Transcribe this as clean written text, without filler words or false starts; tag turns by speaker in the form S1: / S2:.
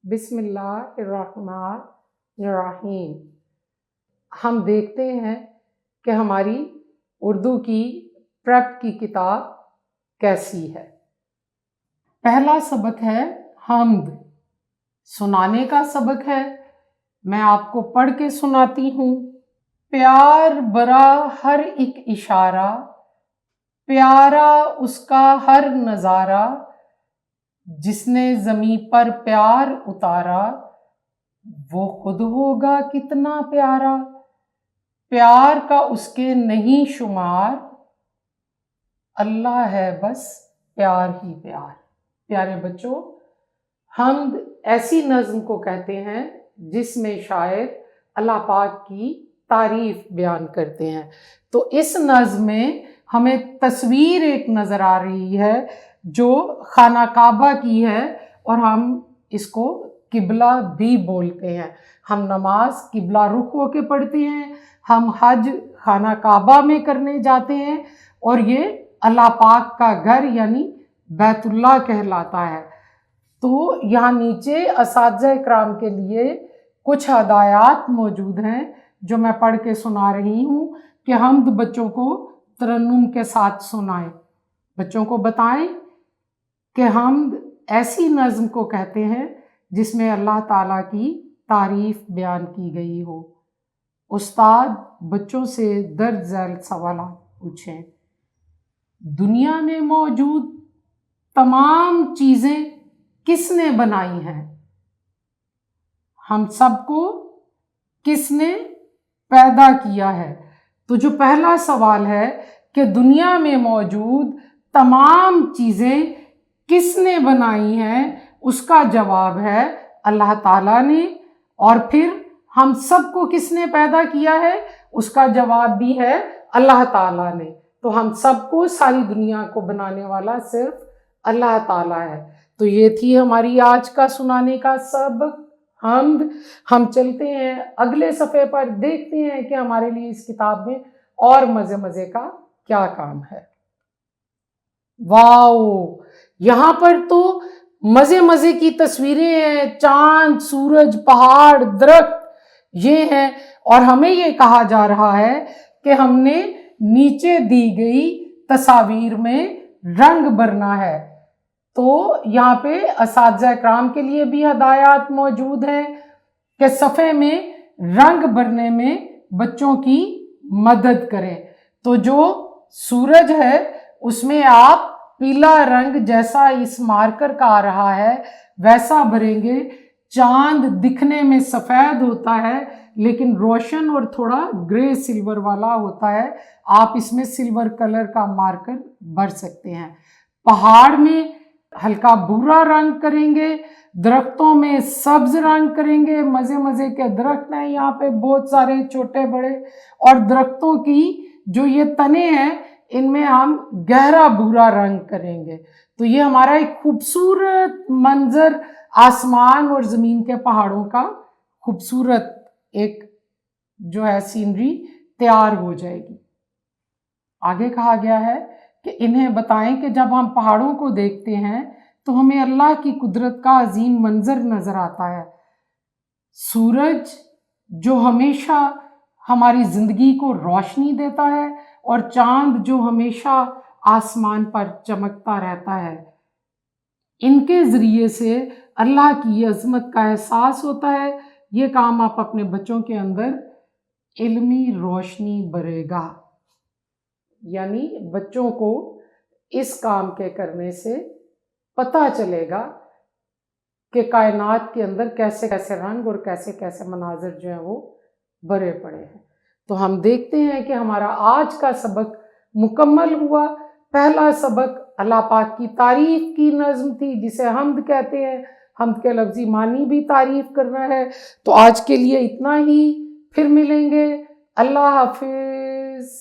S1: بسم اللہ الرحمن الرحیم۔ ہم دیکھتے ہیں کہ ہماری اردو کی پریپ کی کتاب کیسی ہے۔ پہلا سبق ہے حمد، سنانے کا سبق ہے۔ میں آپ کو پڑھ کے سناتی ہوں۔ پیار برا ہر ایک اشارہ، پیارا اس کا ہر نظارہ، جس نے زمیں پر پیار اتارا، وہ خود ہوگا کتنا پیارا۔ پیار کا اس کے نہیں شمار، اللہ ہے بس پیار ہی پیار۔ پیارے بچوں، حمد ایسی نظم کو کہتے ہیں جس میں شاعر اللہ پاک کی تعریف بیان کرتے ہیں۔ تو اس نظم میں ہمیں تصویر ایک نظر آ رہی ہے جو خانہ کعبہ کی ہے، اور ہم اس کو قبلہ بھی بولتے ہیں۔ ہم نماز قبلہ رخ ہو کے پڑھتے ہیں، ہم حج خانہ کعبہ میں کرنے جاتے ہیں، اور یہ اللہ پاک کا گھر یعنی بیت اللہ کہلاتا ہے۔ تو یہاں نیچے اساتذہ اکرام کے لیے کچھ ہدایات موجود ہیں جو میں پڑھ کے سنا رہی ہوں کہ حمد بچوں کو ترنم کے ساتھ سنائیں۔ بچوں کو بتائیں کہ حمد ایسی نظم کو کہتے ہیں جس میں اللہ تعالیٰ کی تعریف بیان کی گئی ہو۔ استاد بچوں سے درج ذیل سوالات پوچھیں۔ دنیا میں موجود تمام چیزیں کس نے بنائی ہیں؟ ہم سب کو کس نے پیدا کیا ہے؟ تو جو پہلا سوال ہے کہ دنیا میں موجود تمام چیزیں کس نے بنائی ہیں، اس کا جواب ہے اللہ تعالیٰ نے۔ اور پھر ہم سب کو کس نے پیدا کیا ہے، اس کا جواب بھی ہے اللہ تعالیٰ نے۔ تو ہم سب کو، ساری دنیا کو بنانے والا صرف اللہ تعالیٰ ہے۔ تو یہ تھی ہماری آج کا سنانے کا سبق حمد۔ ہم چلتے ہیں اگلے صفحے پر، دیکھتے ہیں کہ ہمارے لیے اس کتاب میں اور مزے کا کیا کام ہے۔ واو، یہاں پر تو مزے کی تصویریں ہیں، چاند، سورج، پہاڑ، درخت یہ ہیں، اور ہمیں یہ کہا جا رہا ہے کہ ہم نے نیچے دی گئی تصاویر میں رنگ بھرنا ہے۔ تو یہاں پہ اساتذہ اکرام کے لیے بھی ہدایات موجود ہیں کہ صفحے میں رنگ بھرنے میں بچوں کی مدد کریں۔ تو جو سورج ہے اس میں آپ پیلا رنگ جیسا اس مارکر کا آ رہا ہے ویسا بھریں گے۔ چاند دکھنے میں سفید ہوتا ہے لیکن روشن اور تھوڑا گرے سلور والا ہوتا ہے، آپ اس میں سلور کلر کا مارکر بھر سکتے ہیں۔ پہاڑ میں ہلکا بھورا رنگ کریں گے، درختوں میں سبز رنگ کریں گے۔ مزے کے درخت ہیں یہاں پہ بہت سارے چھوٹے بڑے، اور درختوں کی جو یہ تنے ہیں ان میں ہم گہرا بھورا رنگ کریں گے۔ تو یہ ہمارا ایک خوبصورت منظر آسمان اور زمین کے پہاڑوں کا خوبصورت ایک جو ہے سینری تیار ہو جائے گی۔ آگے کہا گیا ہے کہ انہیں بتائیں کہ جب ہم پہاڑوں کو دیکھتے ہیں تو ہمیں اللہ کی قدرت کا عظیم منظر نظر آتا ہے۔ سورج جو ہمیشہ ہماری زندگی کو روشنی دیتا ہے، اور چاند جو ہمیشہ آسمان پر چمکتا رہتا ہے، ان کے ذریعے سے اللہ کی عظمت کا احساس ہوتا ہے۔ یہ کام آپ اپنے بچوں کے اندر علمی روشنی بھرے گا، یعنی بچوں کو اس کام کے کرنے سے پتہ چلے گا کہ کائنات کے اندر کیسے رنگ اور کیسے مناظر جو ہیں وہ بھرے پڑے ہیں۔ تو ہم دیکھتے ہیں کہ ہمارا آج کا سبق مکمل ہوا۔ پہلا سبق اللہ پاک کی تعریف کی نظم تھی جسے حمد کہتے ہیں۔ حمد کے لفظی معنی بھی تعریف کرنا ہے۔ تو آج کے لیے اتنا ہی، پھر ملیں گے۔ اللہ حافظ۔